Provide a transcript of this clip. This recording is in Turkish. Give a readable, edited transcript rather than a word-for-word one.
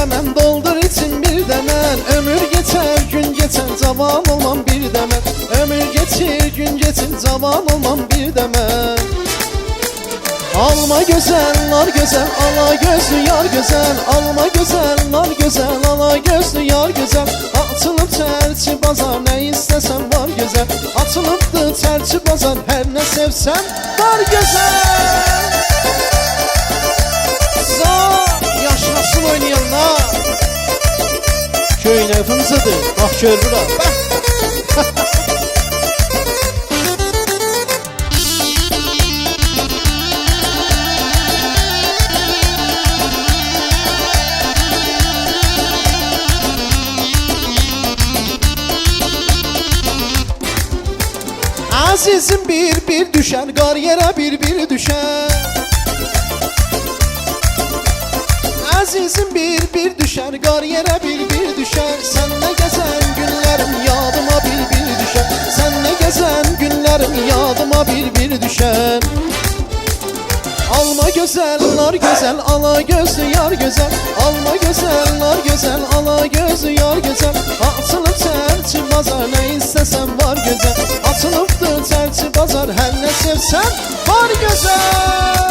demem, doldur için bir demem. Ömür geçer gün geçer, cavan olmam bir demem. Ömür geçir gün geçir, cavan olmam bir demem. Alma güzel, nar güzel, ala gözlü yar güzel. Alma güzel, nar güzel, ala gözlü yar güzel. Açılıp çerçi bazar, ne istesen var güzel. Açılıptı çerçi bazar, her ne sevsen var güzel. Za yaşasın oynayanlar. Köyün fıncıdır, bak görürəm. Azizim bir düşer, qar yerə bir düşer. Azizim bir düşer, qar yerə bir düşer. Sen ne gezen günlerim yadıma bir düşer. Sen ne gezen günlerim yadıma bir düşer. Alma güzel, nar güzel, ala gözlü yar güzel. Alma güzel, nar güzel, ala gözlü yar güzel. Açılıp çerçi bazar, ne istesen var güzel. Açılıptı çerçi bazar, her ne sevsen var güzel.